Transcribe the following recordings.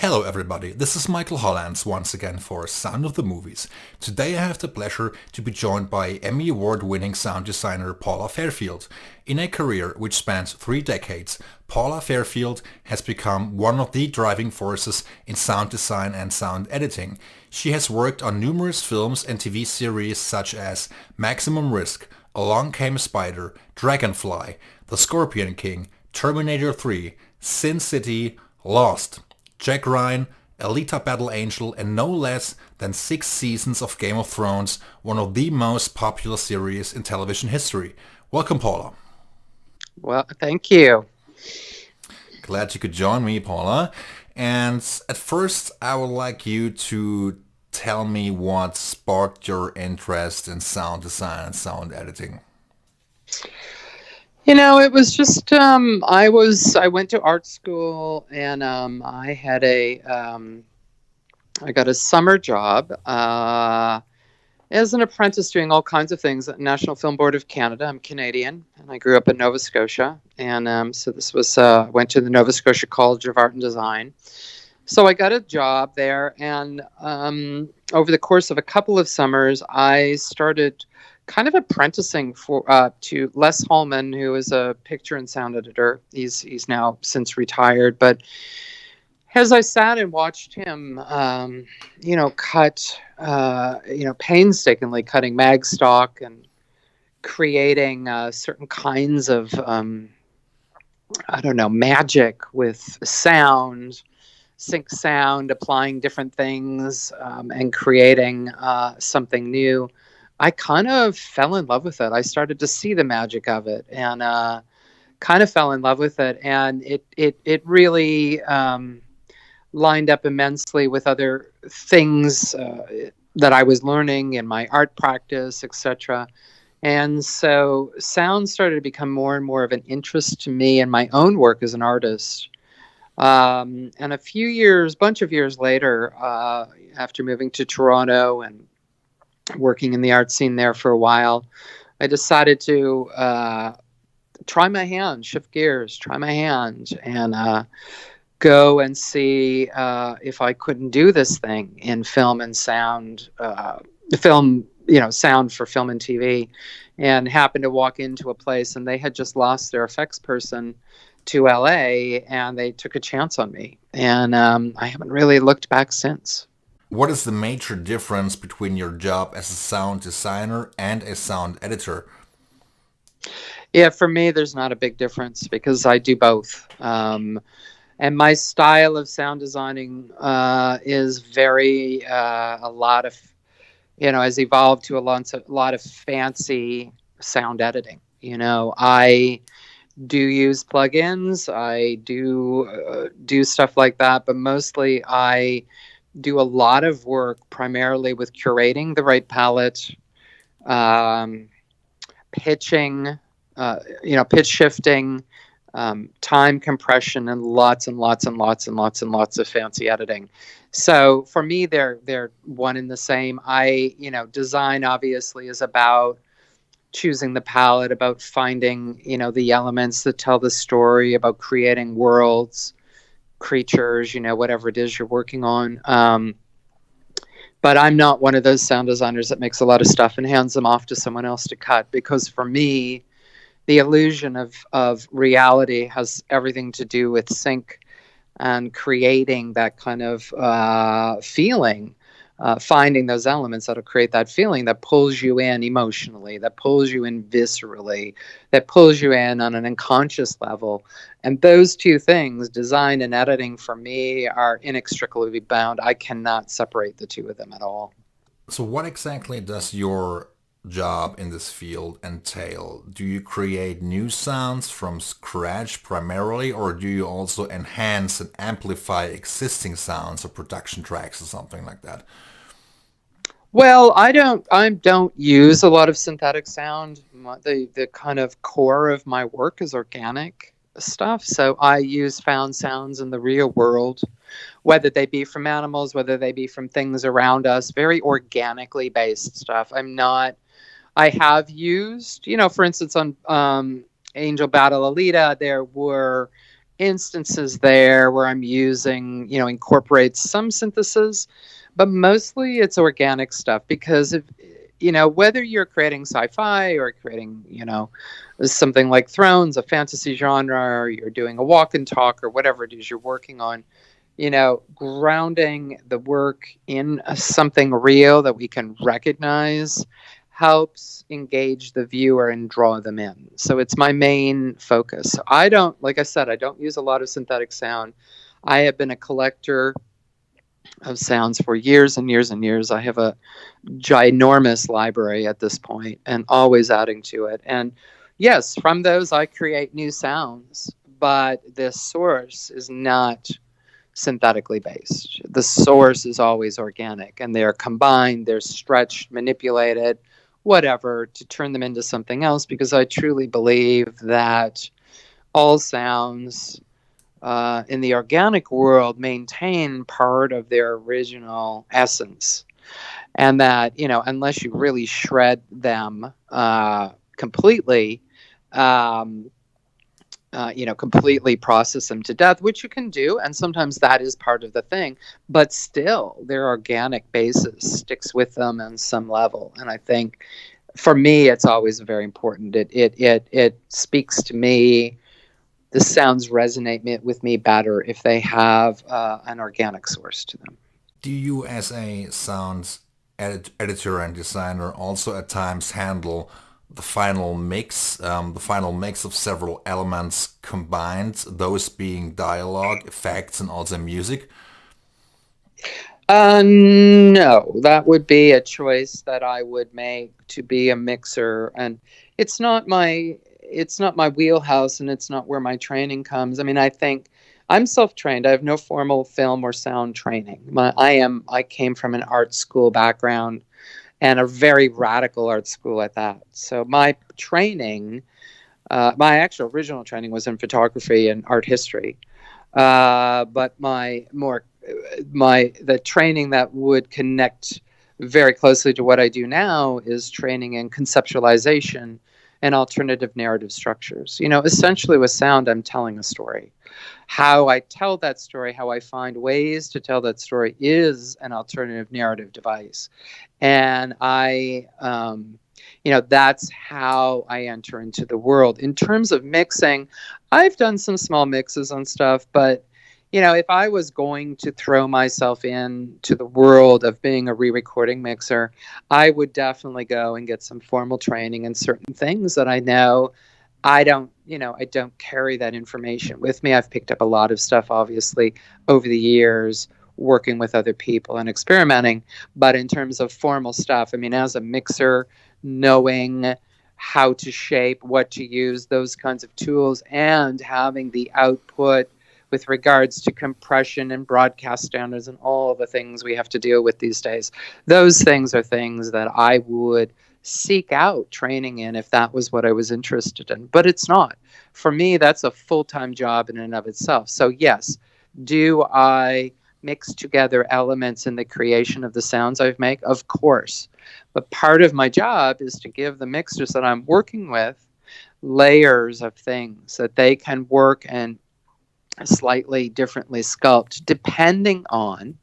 Hello everybody, this is Michael Hollands once again for Sound of the Movies. Today I have the pleasure to be joined by Emmy Award winning sound designer Paula Fairfield. In a career which spans 3 decades, Paula Fairfield has become one of the driving forces in sound design and sound editing. She has worked on numerous films and TV series such as Maximum Risk, Along Came a Spider, Dragonfly, The Scorpion King, Terminator 3, Sin City, Lost, Jack Ryan, Alita Battle Angel, and no less than 6 seasons of Game of Thrones, one of the most popular series in television history. Welcome, Paula. Well, thank you. Glad you could join me, Paula. And at first, I would like you to tell me what sparked your interest in sound design and sound editing. It was just I went to art school and I got a summer job as an apprentice doing all kinds of things at the National Film Board of Canada. I'm Canadian and I grew up in Nova Scotia, and so this was went to the Nova Scotia College of Art and Design. So I got a job there, and over the course of a couple of summers, I started kind of apprenticing to Les Holman, who is a picture and sound editor. He's now since retired, but as I sat and watched him, cut, painstakingly cutting mag stock and creating certain kinds of, magic with sound, sync sound, applying different things, and creating something new, I kind of fell in love with it. I started to see the magic of it, and kind of fell in love with it. And it really lined up immensely with other things that I was learning in my art practice, etc. And so sound started to become more and more of an interest to me in my own work as an artist. And bunch of years later, after moving to Toronto and working in the art scene there for a while, I decided to try my hand, shift gears, try my hand, and go and see if I couldn't do this thing in film and sound, sound for film and TV, and happened to walk into a place and they had just lost their effects person to LA, and they took a chance on me, and I haven't really looked back since. What is the major difference between your job as a sound designer and a sound editor? Yeah, for me, there's not a big difference because I do both. And my style of sound designing is very, has evolved to a lot of fancy sound editing. I do use plugins. I do stuff like that, but mostly I do a lot of work primarily with curating the right palette, pitching, pitch shifting, time compression, and lots and lots and lots and lots and lots of fancy editing. So for me, they're one and the same. Design obviously is about choosing the palette, about finding, the elements that tell the story, about creating worlds, creatures, whatever it is you're working on. But I'm not one of those sound designers that makes a lot of stuff and hands them off to someone else to cut, because for me, the illusion of reality has everything to do with sync and creating that kind of feeling, finding those elements that'll create that feeling that pulls you in emotionally, that pulls you in viscerally, that pulls you in on an unconscious level. And those two things, design and editing, for me, are inextricably bound. I cannot separate the two of them at all. So what exactly does your job in this field entail? Do you create new sounds from scratch primarily, or do you also enhance and amplify existing sounds or production tracks or something like that? Well, I don't use a lot of synthetic sound. The kind of core of my work is organic stuff. So I use found sounds in the real world, whether they be from animals, whether they be from things around us, very organically based stuff. I have used, for instance, on Angel Battle Alita, there were instances there where I'm using, incorporates some synthesis, but mostly it's organic stuff because if, whether you're creating sci-fi or creating, something like Thrones, a fantasy genre, or you're doing a walk and talk or whatever it is you're working on, grounding the work in something real that we can recognize helps engage the viewer and draw them in. So it's my main focus. I don't, like I said, I don't use a lot of synthetic sound. I have been a collector of sounds for years and years and years. I have a ginormous library at this point and always adding to it. And yes, from those I create new sounds, but the source is not synthetically based. The source is always organic, and they're combined, they're stretched, manipulated, whatever, to turn them into something else, because I truly believe that all sounds in the organic world maintain part of their original essence. And that, unless you really shred them completely, completely process them to death, which you can do. And sometimes that is part of the thing, but still their organic basis sticks with them on some level. And I think for me, it's always very important. It speaks to me. The sounds resonate with me better if they have an organic source to them. Do you, as a sound editor and designer, also at times handle the final mix of several elements combined, those being dialogue, effects, and also music? No, that would be a choice that I would make to be a mixer, and it's not my wheelhouse, and it's not where my training comes. I mean, I think I'm self-trained. I have no formal film or sound training. I came from an art school background, and a very radical art school at that. So my training, my actual original training was in photography and art history. But the training that would connect very closely to what I do now is training in conceptualization and alternative narrative structures. Essentially with sound, I'm telling a story. How I tell that story, how I find ways to tell that story is an alternative narrative device. And that's how I enter into the world. In terms of mixing, I've done some small mixes on stuff, but if I was going to throw myself into the world of being a re-recording mixer, I would definitely go and get some formal training in certain things that I know. I don't carry that information with me. I've picked up a lot of stuff, obviously, over the years, working with other people and experimenting. But in terms of formal stuff, I mean, as a mixer, knowing how to shape, what to use, those kinds of tools, and having the output with regards to compression and broadcast standards and all the things we have to deal with these days. Those things are things that I would seek out training in if that was what I was interested in. But it's not. For me, that's a full-time job in and of itself. So yes, do I mix together elements in the creation of the sounds I make? Of course. But part of my job is to give the mixers that I'm working with layers of things that they can work and slightly differently sculpt depending on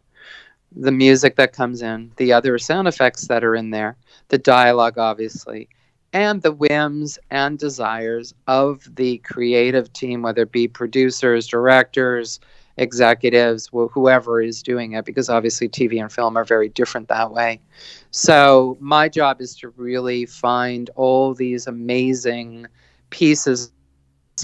the music that comes in, the other sound effects that are in there, the dialogue, obviously, and the whims and desires of the creative team, whether it be producers, directors, executives, whoever is doing it, because obviously TV and film are very different that way. So my job is to really find all these amazing pieces,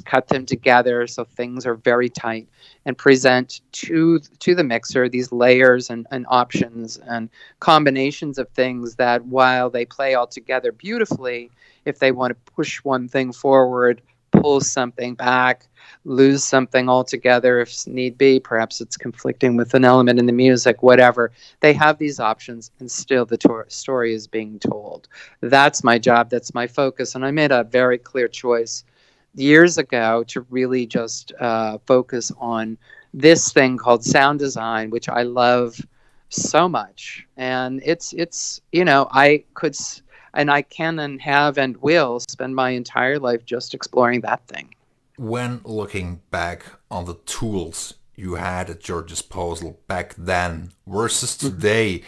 cut them together so things are very tight, and present to the mixer these layers and options and combinations of things that, while they play all together beautifully, if they want to push one thing forward, pull something back, lose something altogether if need be, perhaps it's conflicting with an element in the music, whatever, they have these options and still the story is being told. That's my job, that's my focus, and I made a very clear choice years ago to really just focus on this thing called sound design, which I love so much. And it's I could, and I can and have and will spend my entire life just exploring that thing. When looking back on the tools you had at your disposal back then versus today,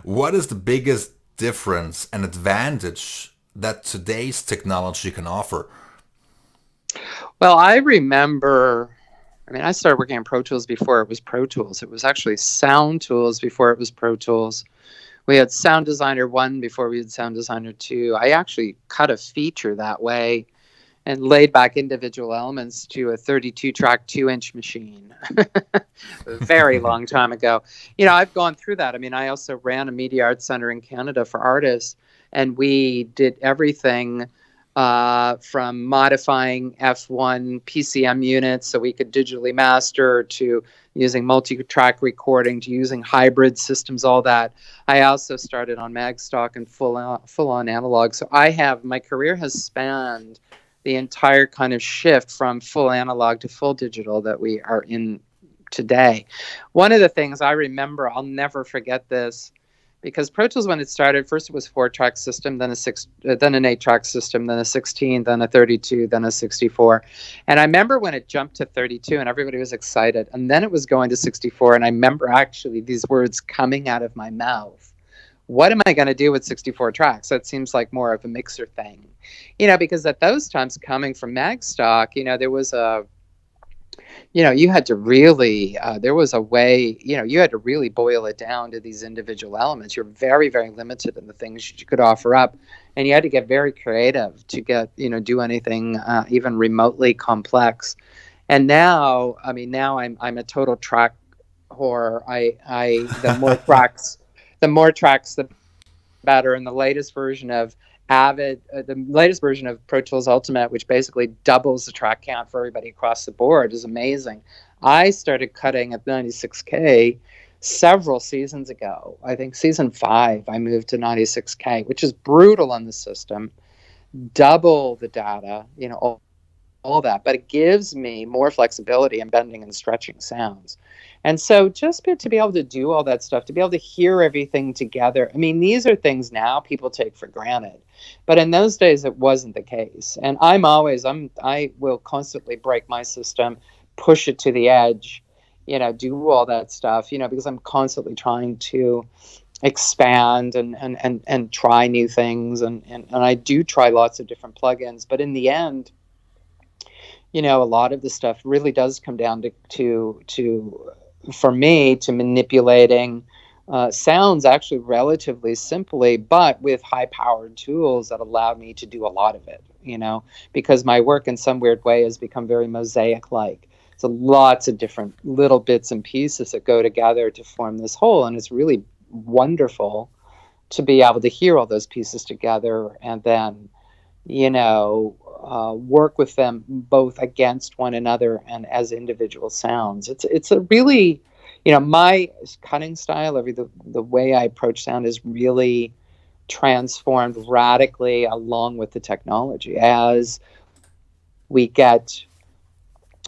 what is the biggest difference and advantage that today's technology can offer? Well, I remember, I mean, I started working on Pro Tools before it was Pro Tools. It was actually Sound Tools before it was Pro Tools. We had Sound Designer 1 before we had Sound Designer 2. I actually cut a feature that way and laid back individual elements to a 32 track 2-inch machine a very long time ago. You know, I've gone through that. I mean, I also ran a media arts center in Canada for artists, and we did everything from modifying F1 PCM units so we could digitally master, to using multi-track recording, to using hybrid systems, all that. I also started on Magstock and full-on analog. So my career has spanned the entire kind of shift from full analog to full digital that we are in today. One of the things I remember, I'll never forget this, because Pro Tools, when it started, first it was 4-track system, then then an 8-track system, then a 16, then a 32, then a 64. And I remember when it jumped to 32 and everybody was excited, and then it was going to 64. And I remember actually these words coming out of my mouth. What am I going to do with 64 tracks? That seems like more of a mixer thing, you know, because at those times, coming from Magstock, you know, there was you had to really, there was a way, you know, you had to really boil it down to these individual elements. You're very, very limited in the things you could offer up. And you had to get very creative to get, you know, do anything even remotely complex. And now, I mean, now I'm a total track whore. The more tracks, the better. And the latest version of the latest version of Pro Tools Ultimate, which basically doubles the track count for everybody across the board, is amazing. I started cutting at 96K several seasons ago. I think season 5, I moved to 96K, which is brutal on the system. Double the data, you know, all that, but it gives me more flexibility in bending and stretching sounds. And so just to be able to do all that stuff, to be able to hear everything together, I mean, these are things now people take for granted. But in those days, it wasn't the case. And I will constantly break my system, push it to the edge, you know, do all that stuff, you know, because I'm constantly trying to expand and try new things. And I do try lots of different plugins. But in the end, you know, a lot of the stuff really does come down to for me, to manipulating sounds actually relatively simply, but with high-powered tools that allow me to do a lot of it, you know, because my work in some weird way has become very mosaic-like. So lots of different little bits and pieces that go together to form this whole, and it's really wonderful to be able to hear all those pieces together and then, you know, work with them both against one another and as individual sounds. It's a really, you know, my cutting style, the way I approach sound is really transformed radically along with the technology. As we get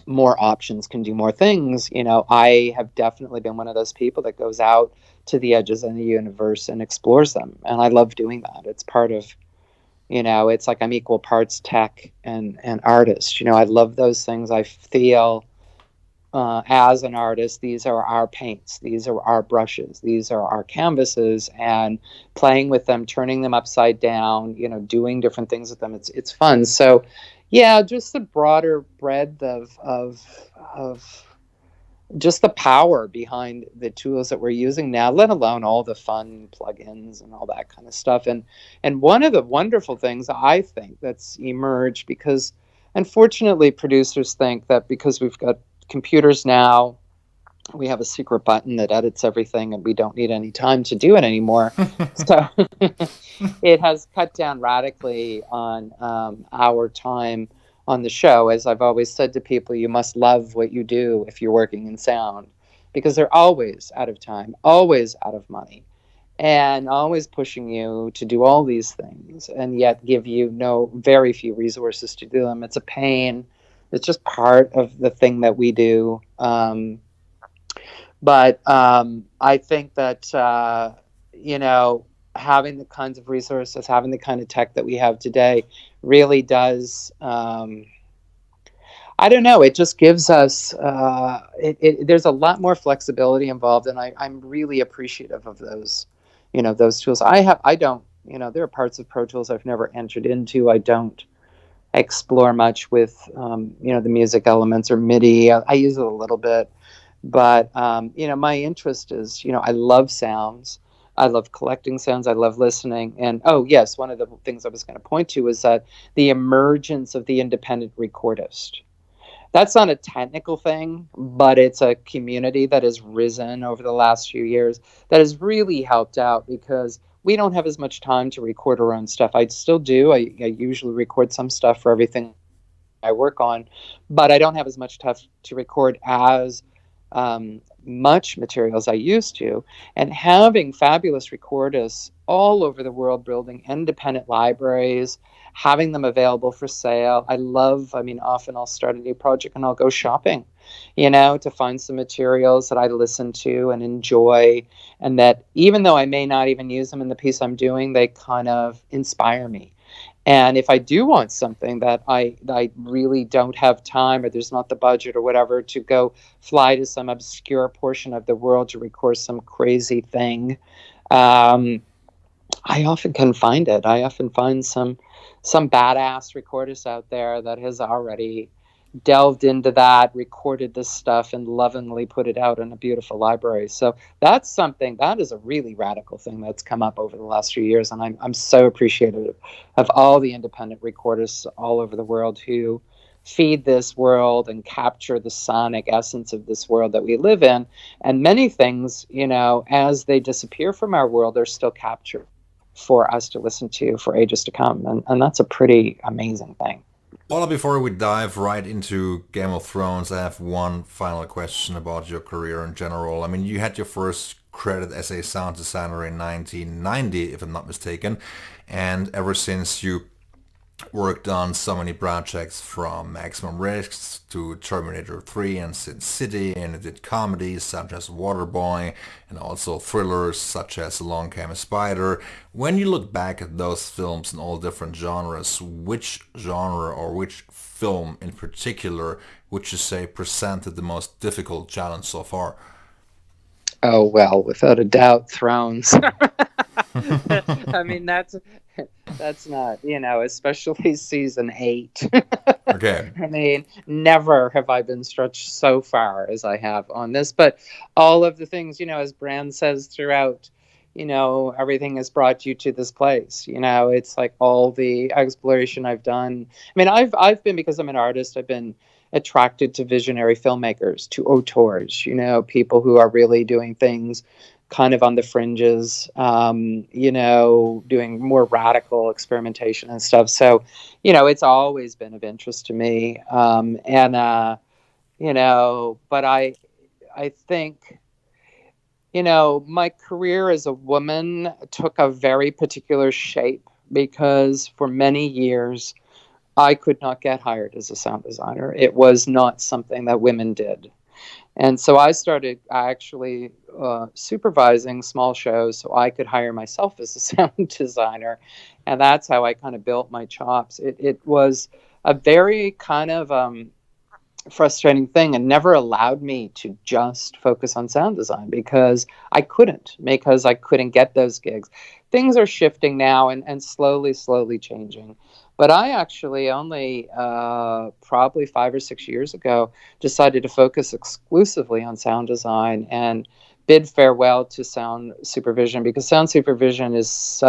more options, can do more things, you know, I have definitely been one of those people that goes out to the edges of the universe and explores them. And I love doing that. It's part of, you know, it's like I'm equal parts tech and artist. You know, I love those things. I feel as an artist, these are our paints, these are our brushes, these are our canvases, and playing with them, turning them upside down, you know, doing different things with them. It's fun. So, yeah, just the broader breadth of just the power behind the tools that we're using now, let alone all the fun plugins and all that kind of stuff. And one of the wonderful things I think that's emerged, because unfortunately producers think that because we've got computers now, we have a secret button that edits everything and we don't need any time to do it anymore. So it has cut down radically on our time on the show. As I've always said to people, you must love what you do if you're working in sound, because they're always out of time, always out of money, and always pushing you to do all these things, and yet give you very few resources to do them. It's a pain. It's just part of the thing that we do. But I think that, you know, having the kinds of resources, having the kind of tech that we have today really does I don't know. It just gives us, there's a lot more flexibility involved. And I'm really appreciative of those, those tools. I don't, there are parts of Pro Tools I've never entered into. I don't explore much with, the music elements or MIDI. I use it a little bit, but, my interest is, I love sounds. I love collecting sounds. I love listening. And oh, yes, one of the things I was going to point to is that the emergence of the independent recordist. That's not a technical thing, but it's a community that has risen over the last few years that has really helped out because we don't have as much time to record our own stuff. I still do. I usually record some stuff for everything I work on, but I don't have as much time to record as much material as I used to. And having fabulous recordists all over the world building independent libraries, having them available for sale. Often I'll start a new project and I'll go shopping, to find some materials that I listen to and enjoy. And that even though I may not even use them in the piece I'm doing, they kind of inspire me. And if I do want something that I really don't have time or there's not the budget or whatever to go fly to some obscure portion of the world to record some crazy thing, I often can find it. I often find some badass recordist out there that has already delved into that, recorded this stuff, and lovingly put it out in a beautiful library. So that is a really radical thing that's come up over the last few years, and I'm so appreciative of all the independent recordists all over the world who feed this world and capture the sonic essence of this world that we live in. And many things, as they disappear from our world, are still captured for us to listen to for ages to come. And that's a pretty amazing thing. Paula, before we dive right into Game of Thrones, I have one final question about your career in general. I mean, you had your first credit as a sound designer in 1990, if I'm not mistaken, and ever since you worked on so many projects from Maximum Risk to Terminator 3 and Sin City, and it did comedies such as Waterboy and also thrillers such as Along Came a Spider. When you look back at those films in all different genres, which genre or which film in particular would you say presented the most difficult challenge so far? Oh, well, without a doubt, Thrones. I mean, that's not, especially season 8. Okay. I mean, never have I been stretched so far as I have on this, but all of the things, as Brand says throughout, everything has brought you to this place. It's like all the exploration I've done. I mean, I've been, because I'm an artist, I've been attracted to visionary filmmakers, to auteurs, people who are really doing things kind of on the fringes, doing more radical experimentation and stuff. So, it's always been of interest to me. But I think, my career as a woman took a very particular shape because for many years, I could not get hired as a sound designer. It was not something that women did. And so I started actually supervising small shows so I could hire myself as a sound designer. And that's how I kind of built my chops. It was a very kind of frustrating thing and never allowed me to just focus on sound design because I couldn't get those gigs. Things are shifting now and slowly changing. But I actually only probably 5 or 6 years ago decided to focus exclusively on sound design and bid farewell to sound supervision because sound supervision has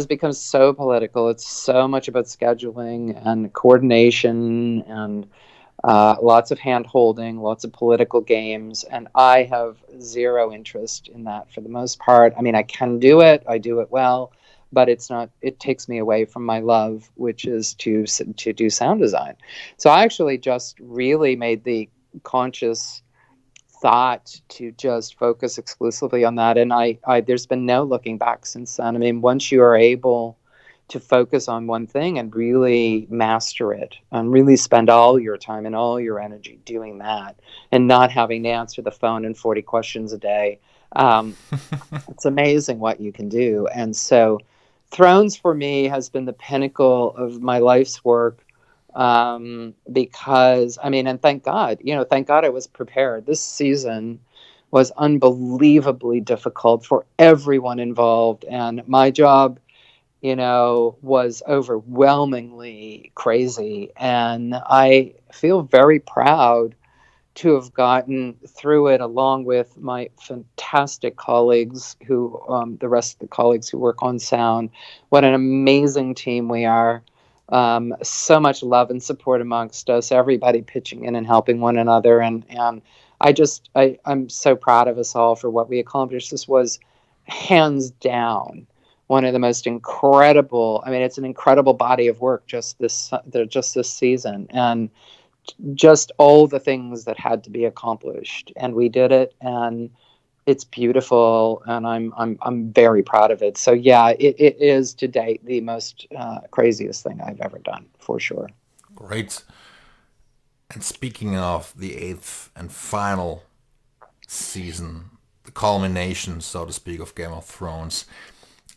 become so political. It's so much about scheduling and coordination and lots of hand-holding, lots of political games, and I have zero interest in that for the most part. I mean, I can do it. I do it well. But it takes me away from my love, which is to do sound design. So I actually just really made the conscious thought to just focus exclusively on that. And I there's been no looking back since then. I mean, once you are able to focus on one thing and really master it and really spend all your time and all your energy doing that and not having to answer the phone and 40 questions a day, it's amazing what you can do. And so Thrones for me has been the pinnacle of my life's work Because I mean, and thank God I was prepared. This season was unbelievably difficult for everyone involved, and my job, was overwhelmingly crazy. And I feel very proud to have gotten through it along with my fantastic colleagues the rest of the colleagues who work on sound. What an amazing team we are. So much love and support amongst us, everybody pitching in and helping one another. And I'm so proud of us all for what we accomplished. This was hands down one of the most incredible, I mean, it's an incredible body of work just this season. And just all the things that had to be accomplished, and we did it, and it's beautiful, and I'm very proud of it. So yeah, it is to date the most craziest thing I've ever done, for sure. Great. And speaking of the eighth and final season, the culmination, so to speak, of Game of Thrones,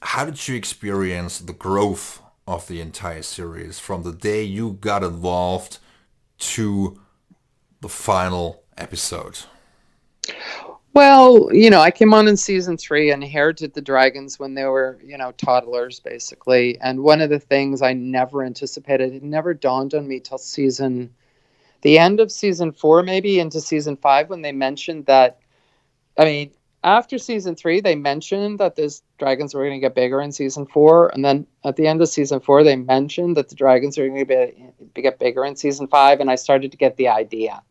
how did you experience the growth of the entire series from the day you got involved to the final episode? Well, I came on in season 3 and inherited the dragons when they were, toddlers, basically. And one of the things I never anticipated, it never dawned on me till the end of season 4, maybe into season 5, when they mentioned that, I mean, after season 3, they mentioned that these dragons were going to get bigger in season 4. And then at the end of season 4, they mentioned that the dragons are going to get bigger in season 5. And I started to get the idea.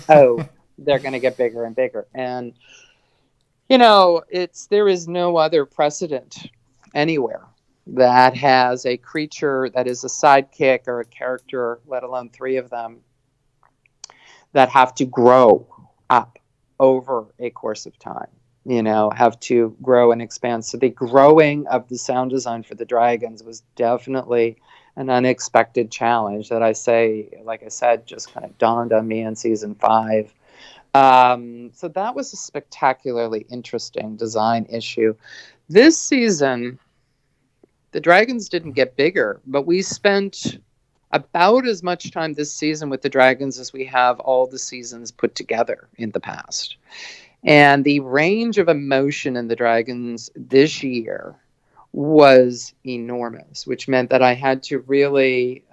Oh, they're going to get bigger and bigger. And, there is no other precedent anywhere that has a creature that is a sidekick or a character, let alone 3 of them, that have to grow up over a course of time, have to grow and expand. So the growing of the sound design for the dragons was definitely an unexpected challenge that like I said, just kind of dawned on me in season 5. So that was a spectacularly interesting design issue. This season, the dragons didn't get bigger, but we spent about as much time this season with the dragons as we have all the seasons put together in the past. And the range of emotion in the dragons this year was enormous, which meant that I had to really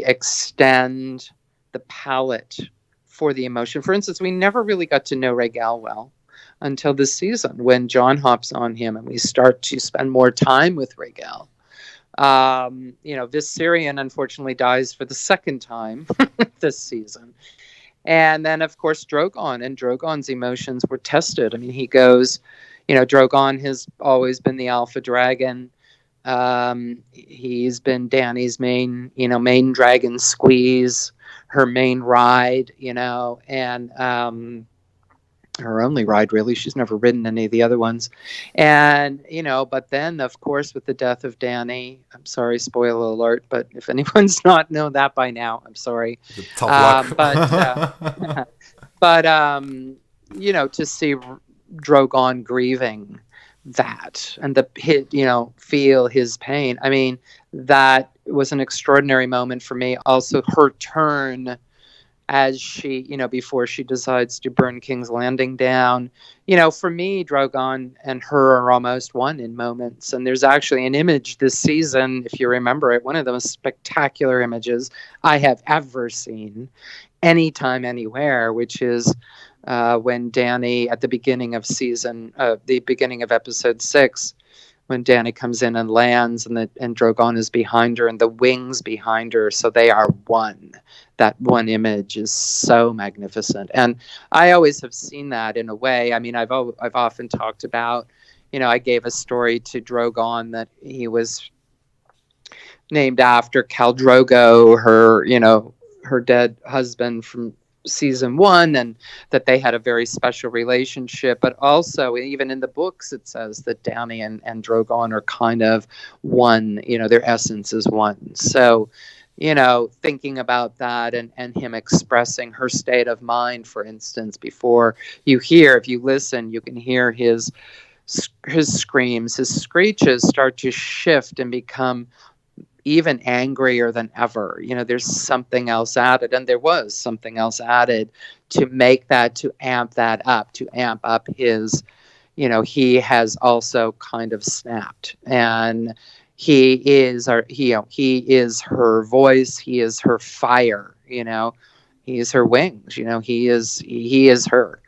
extend the palette for the emotion. For instance, we never really got to know Rhaegal well until this season, when Jon hops on him and we start to spend more time with Rhaegal. Viserion unfortunately dies for the second time this season. And then, of course, Drogon, and Drogon's emotions were tested. I mean, he goes, Drogon has always been the alpha dragon. He's been Dany's main dragon squeeze, her main ride, and her only ride, really. She's never ridden any of the other ones. And, but then, of course, with the death of Dany, I'm sorry, spoiler alert, but if anyone's not known that by now, I'm sorry. Tough luck. But to see Drogon grieving that and feel his pain. I mean, that was an extraordinary moment for me. Also, her turn as she, before she decides to burn King's Landing down. For me, Drogon and her are almost one in moments. And there's actually an image this season, if you remember it, one of the most spectacular images I have ever seen anytime, anywhere, which is when Dany, at the beginning of episode 6, when Dany comes in and lands, and Drogon is behind her and the wings behind her, so they are one. That one image is so magnificent, and I always have seen that in a way. I mean, I've often talked about, I gave a story to Drogon that he was named after Khal Drogo, her dead husband from season 1, and that they had a very special relationship. But also, even in the books, it says that Dany and Drogon are kind of one, their essence is one. So, thinking about that and him expressing her state of mind, for instance, before if you listen, you can hear his his screams, his screeches start to shift and become even angrier than ever. There's something else added, and there was something else added to make that, to amp that up, to amp up his, he has also kind of snapped, and he is he is her voice, he is her fire, he is her wings, he is her.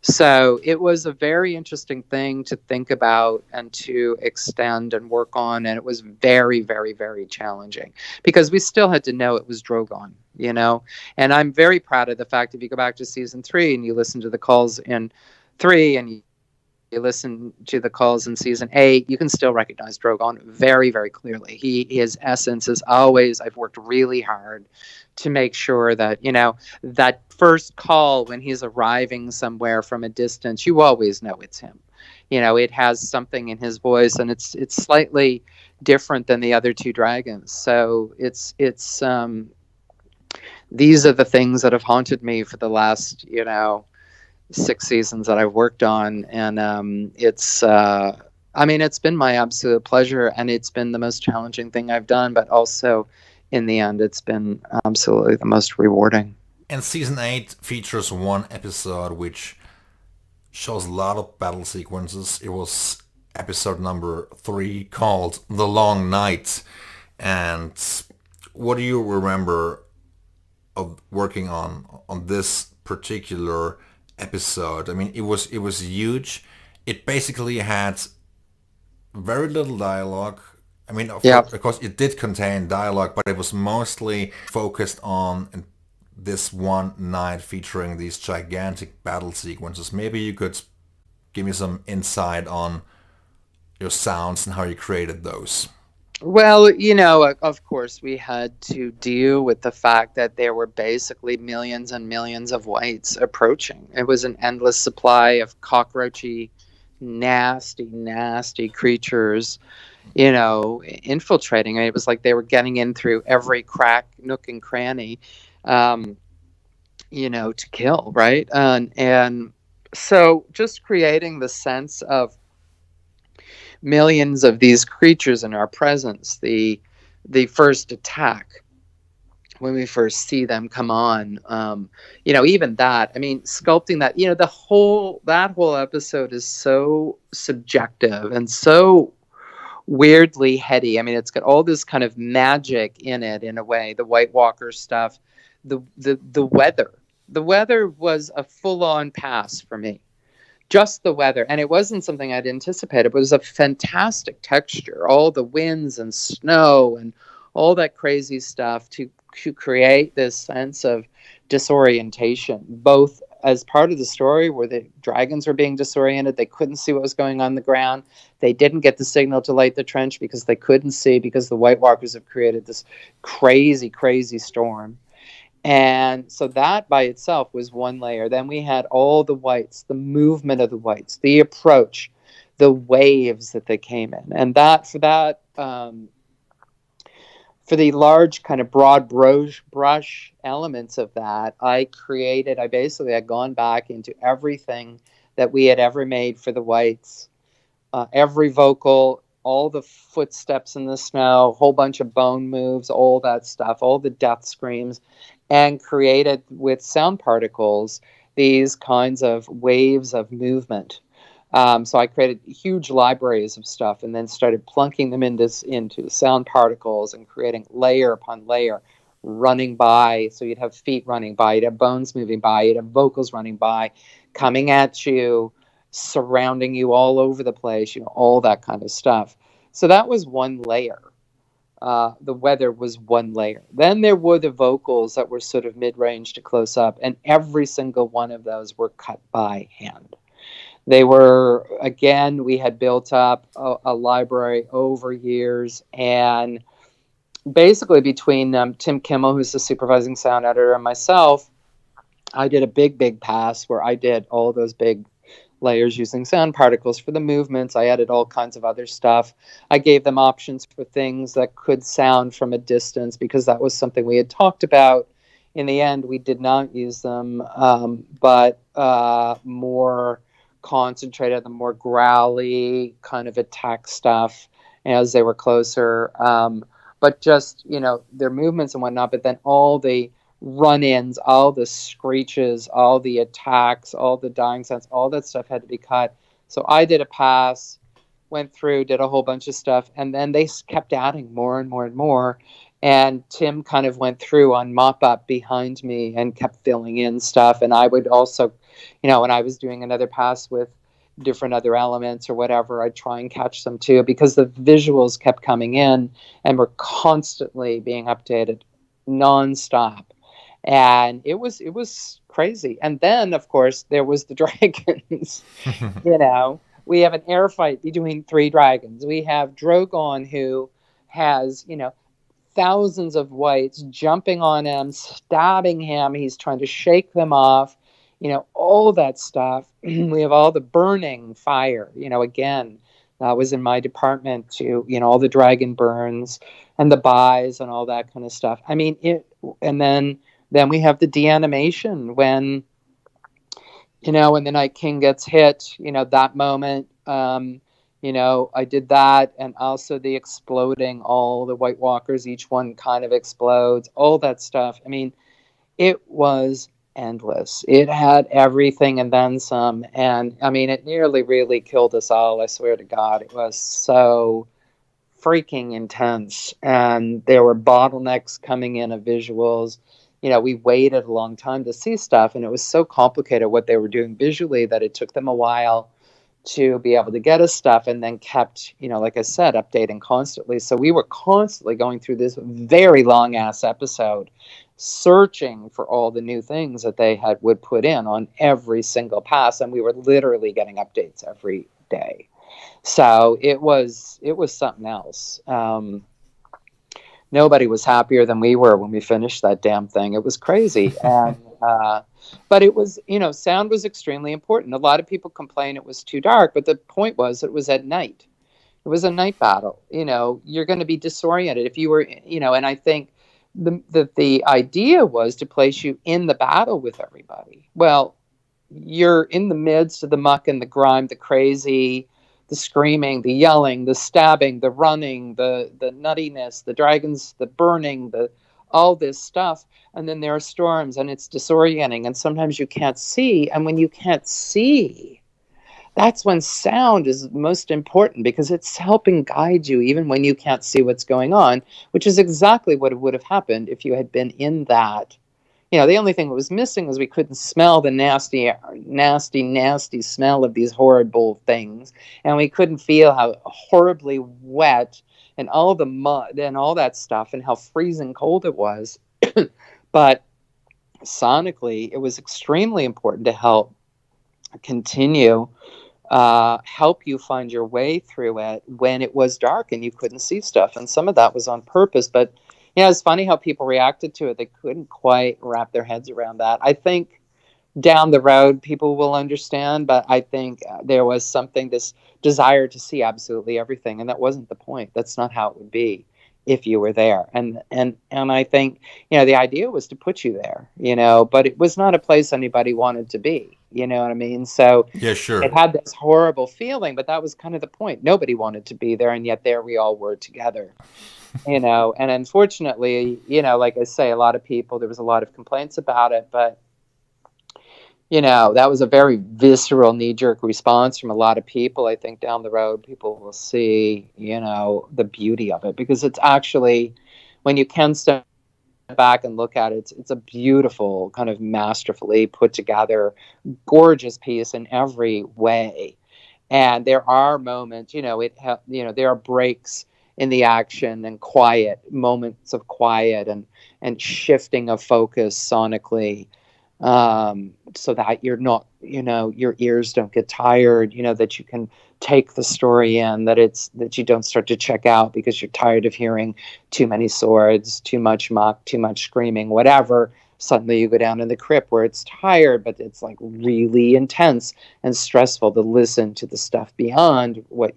So it was a very interesting thing to think about and to extend and work on. And it was very, very, very challenging because we still had to know it was Drogon, And I'm very proud of the fact, if you go back to season 3 and you listen to the calls in 3 and you listen to the calls in season 8, you can still recognize Drogon very, very clearly. His essence is always, I've worked really hard to make sure that, that first call when he's arriving somewhere from a distance, you always know it's him. It has something in his voice, and it's slightly different than the other 2 dragons. So it's these are the things that have haunted me for the last, 6 seasons that I've worked on. And it's been my absolute pleasure, and it's been the most challenging thing I've done, but also in the end, it's been absolutely the most rewarding. And season 8 features one episode which shows a lot of battle sequences. It was episode number 3 called The Long Night. And what do you remember of working on this particular episode? I mean, it was huge. It basically had very little dialogue. I mean, of course, it did contain dialogue, but it was mostly focused on this one night featuring these gigantic battle sequences. Maybe you could give me some insight on your sounds and how you created those. Well, of course, we had to deal with the fact that there were basically millions and millions of whites approaching. It was an endless supply of cockroachy, nasty, nasty creatures, infiltrating. It was like they were getting in through every crack, nook, and cranny, to kill, right? And so just creating the sense of millions of these creatures in our presence, the first attack, when we first see them come on, even that, sculpting that, that whole episode is so subjective and so weirdly heady. It's got all this kind of magic in it, in a way, the White Walker stuff, the weather was a full-on pass for me. Just the weather, and it wasn't something I'd anticipated. It was a fantastic texture, all the winds and snow and all that crazy stuff to create this sense of disorientation, both as part of the story where the dragons were being disoriented. They couldn't see what was going on the ground. They didn't get the signal to light the trench because they couldn't see, because the White Walkers have created this crazy, crazy storm. And so that by itself was one layer. Then we had all the whites, the movement of the whites, the approach, the waves that they came in. And for the large kind of broad brush elements of that, I had gone back into everything that we had ever made for the whites, every vocal, all the footsteps in the snow, a whole bunch of bone moves, all that stuff, all the death screams, and created with sound particles these kinds of waves of movement. So I created huge libraries of stuff and then started plunking them into sound particles and creating layer upon layer, running by. So you'd have feet running by, you'd have bones moving by, you'd have vocals running by, coming at you, surrounding you all over the place, all that kind of stuff. So that was one layer. The weather was one layer. Then there were the vocals that were sort of mid-range to close up, and every single one of those were cut by hand. They were, again, we had built up a library over years, and basically between Tim Kimmel, who's the supervising sound editor, and myself, I did a big pass where I did all those big layers using sound particles for the movements. I added all kinds of other stuff. I gave them options for things that could sound from a distance, because that was something we had talked about. In the end, we did not use them, but more concentrated on the more growly kind of attack stuff as they were closer. But just, their movements and whatnot, but then all the run-ins, all the screeches, all the attacks, all the dying sounds, all that stuff had to be cut. So I did a pass, went through, did a whole bunch of stuff, and then they kept adding more and more and more. And Tim kind of went through on mop up behind me and kept filling in stuff. And I would also, when I was doing another pass with different other elements or whatever, I'd try and catch them too, because the visuals kept coming in and were constantly being updated nonstop. And it was crazy. And then, of course, there was the dragons. We have an air fight between 3 dragons. We have Drogon, who has, thousands of whites jumping on him, stabbing him. He's trying to shake them off, all that stuff. We have all the burning fire, again, that was in my department too, all the dragon burns and the buys and all that kind of stuff. I mean, and then we have the deanimation when, when the Night King gets hit, that moment, I did that, and also the exploding, all the White Walkers, each one kind of explodes, all that stuff. I mean, it was endless. It had everything and then some, and I mean, it nearly really killed us all, I swear to God. It was so freaking intense, and there were bottlenecks coming in of visuals. We waited a long time to see stuff, and it was so complicated what they were doing visually that it took them a while to be able to get us stuff, and then kept, like I said, updating constantly. So we were constantly going through this very long ass episode, searching for all the new things that they would put in on every single pass, and we were literally getting updates every day. So it was something else. Nobody was happier than we were when we finished that damn thing. It was crazy. And but it was, sound was extremely important. A lot of people complain it was too dark, but the point was it was at night. It was a night battle. You're going to be disoriented if you were, and I think the idea was to place you in the battle with everybody. Well, you're in the midst of the muck and the grime, the crazy, the screaming, the yelling, the stabbing, the running, the nuttiness, the dragons, the burning, all this stuff. And then there are storms, and it's disorienting, and sometimes you can't see. And when you can't see, that's when sound is most important, because it's helping guide you even when you can't see what's going on, which is exactly what would have happened if you had been in that. The only thing that was missing was we couldn't smell the nasty, nasty, nasty smell of these horrible things. And we couldn't feel how horribly wet and all the mud and all that stuff and how freezing cold it was. But sonically, it was extremely important to help continue, help you find your way through it when it was dark and you couldn't see stuff. And some of that was on purpose, but it's funny how people reacted to it. They couldn't quite wrap their heads around that. I think down the road, people will understand, but I think there was this desire to see absolutely everything, and that wasn't the point. That's not how it would be if you were there. And I think, the idea was to put you there, but it was not a place anybody wanted to be. You know what I mean? So yeah, sure. It had this horrible feeling, but that was kind of the point. Nobody wanted to be there, and yet there we all were together. And unfortunately, like I say, there was a lot of complaints about it, but, that was a very visceral knee-jerk response from a lot of people. I think down the road, people will see, the beauty of it, because it's actually, when you can step back and look at it, it's a beautiful, kind of masterfully put together, gorgeous piece in every way. And there are moments, there are breaks in the action and moments of quiet and shifting of focus sonically, so that you're not, your ears don't get tired, that you can take the story in, that you don't start to check out because you're tired of hearing too many swords, too much muck, too much screaming, whatever. Suddenly you go down in the crypt where it's tired, but it's like really intense and stressful to listen to the stuff beyond what,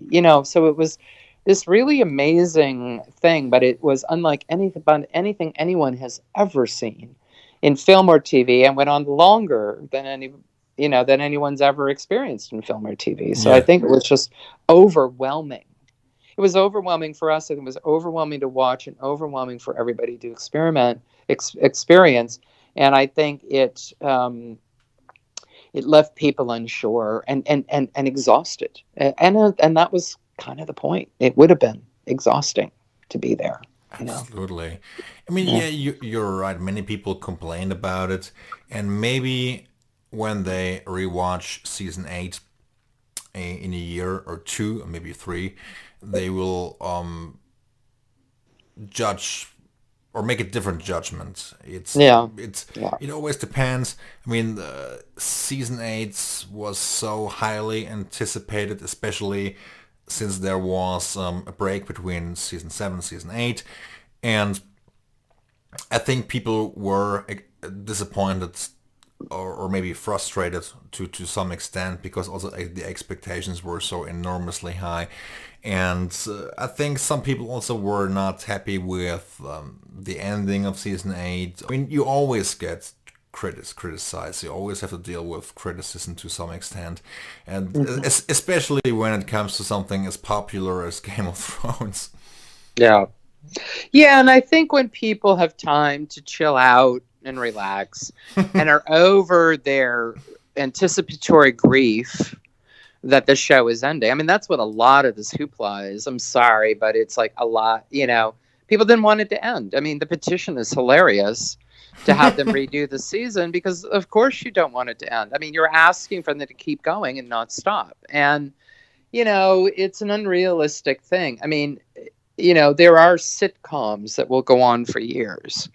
so it was this really amazing thing, but it was unlike anything anyone has ever seen in film or TV, and went on longer than than anyone's ever experienced in film or TV. So I Yeah. think it was just overwhelming. It was overwhelming for us, and it was overwhelming to watch, and overwhelming for everybody to experience. And I think it left people unsure and exhausted, and that was kind of the point. It would have been exhausting to be there. Absolutely. I mean, Yeah. yeah, you're right. Many people complain about it, and maybe when they rewatch season 8 in a year or two, or maybe three, they will judge or make a different judgment. Yeah. It's Yeah. it always depends. I mean, season 8 was so highly anticipated, especially since there was a break between season 7 and season 8, and I think people were disappointed or maybe frustrated to some extent because also the expectations were so enormously high, and I think some people also were not happy with the ending of season 8. I mean, you always get criticized. You always have to deal with criticism to some extent, and Mhm. especially when it comes to something as popular as Game of Thrones. Yeah. Yeah, and I think when people have time to chill out and relax and are over their anticipatory grief that the show is ending. I mean, that's what a lot of this hoopla is. I'm sorry, but it's like a lot, people didn't want it to end. I mean, the petition is hilarious to have them redo the season because of course you don't want it to end. I mean, you're asking for them to keep going and not stop. And it's an unrealistic thing. I mean, there are sitcoms that will go on for years.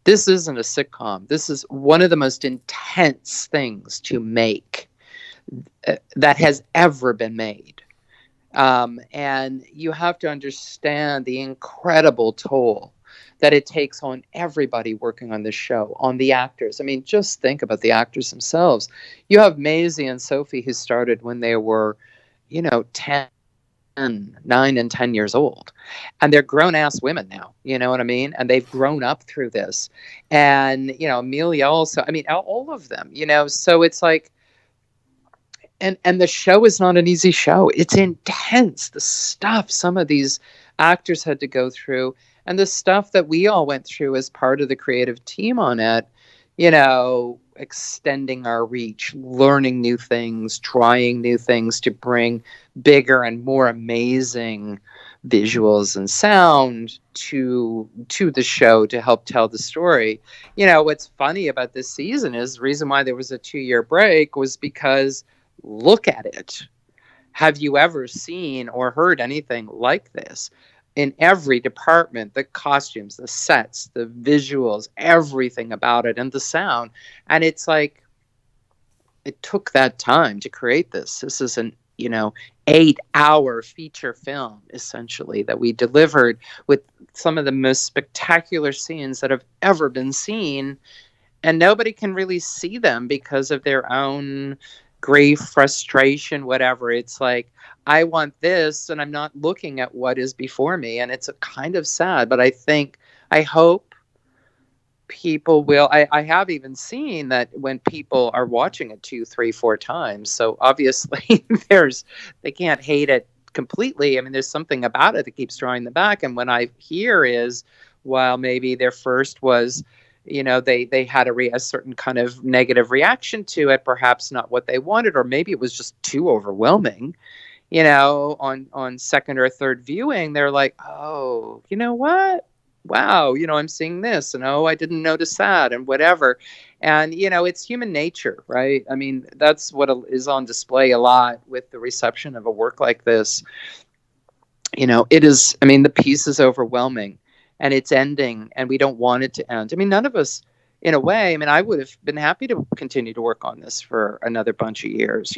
This isn't a sitcom. This is one of the most intense things to make that has ever been made. And you have to understand the incredible toll that it takes on everybody working on this show, on the actors. I mean, just think about the actors themselves. You have Maisie and Sophie who started when they were, 10, 9 and 10 years old, and they're grown-ass women now, you know what I mean, and they've grown up through this. And Amelia also, I mean, all of them, so it's like, and the show is not an easy show. It's intense, the stuff some of these actors had to go through, and the stuff that we all went through as part of the creative team on it, extending our reach, learning new things, trying new things to bring bigger and more amazing visuals and sound to the show to help tell the story. What's funny about this season is the reason why there was a 2-year break was because look at it. Have you ever seen or heard anything like this? In every department, the costumes, the sets, the visuals, everything about it, and the sound. And it's like, it took that time to create this. This is an, 8-hour feature film, essentially, that we delivered with some of the most spectacular scenes that have ever been seen. And nobody can really see them because of their own grief, frustration, whatever. It's like, I want this, and I'm not looking at what is before me, and it's a kind of sad. But I hope people will. I have even seen that when people are watching it 2, 3, 4 times. So obviously, they can't hate it completely. I mean, there's something about it that keeps drawing them back. And when I hear is, while maybe their first was, they had a certain kind of negative reaction to it, perhaps not what they wanted, or maybe it was just too overwhelming. On second or third viewing, they're like, oh, you know what? Wow, I'm seeing this, and oh, I didn't notice that, and whatever. And, it's human nature, right? I mean, that's what is on display a lot with the reception of a work like this. It is, I mean, the piece is overwhelming, and it's ending, and we don't want it to end. I mean, none of us, in a way, I mean, I would have been happy to continue to work on this for another bunch of years,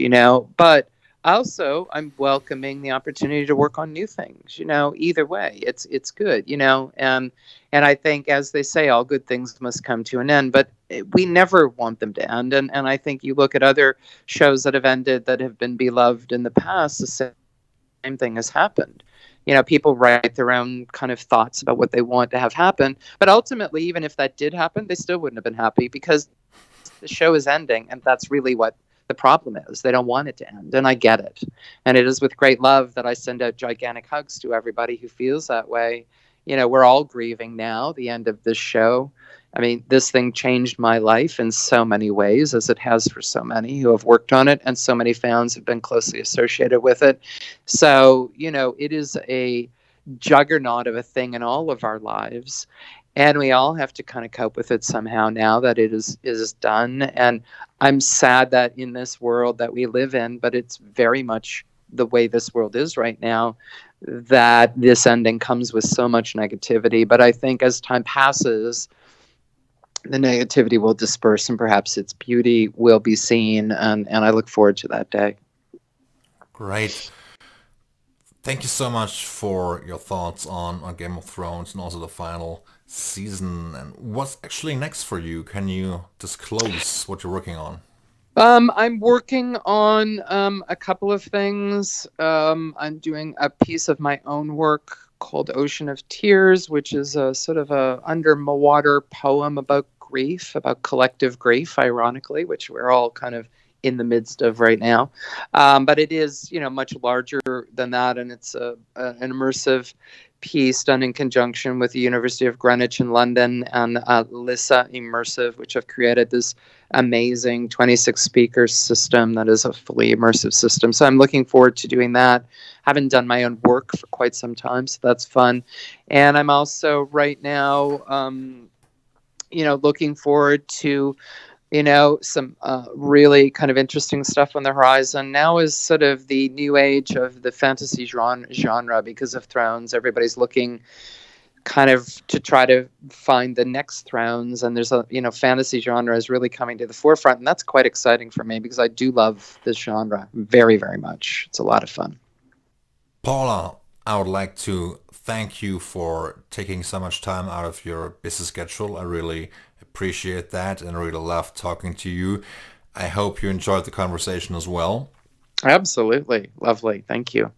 but also I'm welcoming the opportunity to work on new things. Either way, it's good. And I think, as they say, all good things must come to an end, but we never want them to end. And I think you look at other shows that have ended that have been beloved in the past, the same thing has happened. People write their own kind of thoughts about what they want to have happen, but ultimately, even if that did happen, they still wouldn't have been happy because the show is ending, and that's really what the problem is. They don't want it to end, and I get it. And it is with great love that I send out gigantic hugs to everybody who feels that way. We're all grieving now the end of this show. I mean, this thing changed my life in so many ways, as it has for so many who have worked on it, and so many fans have been closely associated with it. So, it is a juggernaut of a thing in all of our lives, and we all have to kind of cope with it somehow now that it is done. And I'm sad that in this world that we live in, but it's very much the way this world is right now, that this ending comes with so much negativity. But I think as time passes, the negativity will disperse and perhaps its beauty will be seen. And I look forward to that day. Great. Thank you so much for your thoughts on Game of Thrones and also the final season. And what's actually next for you? Can you disclose what you're working on? I'm working on a couple of things. I'm doing a piece of my own work called Ocean of Tears, which is a sort of a underwater poem about grief, about collective grief, ironically, which we're all kind of in the midst of right now. But it is, much larger than that, and it's an immersive piece done in conjunction with the University of Greenwich in London and Lissa Immersive, which have created this amazing 26 speaker system that is a fully immersive system. So I'm looking forward to doing that. Haven't done my own work for quite some time, so that's fun. And I'm also right now, looking forward to some really kind of interesting stuff on the horizon. Now is sort of the new age of the fantasy genre because of Thrones. Everybody's looking kind of to try to find the next Thrones, and there's fantasy genre is really coming to the forefront, and that's quite exciting for me because I do love this genre very, very much. It's a lot of fun. Paula, I would like to thank you for taking so much time out of your busy schedule. I really appreciate that and really love talking to you. I hope you enjoyed the conversation as well. Absolutely. Lovely. Thank you.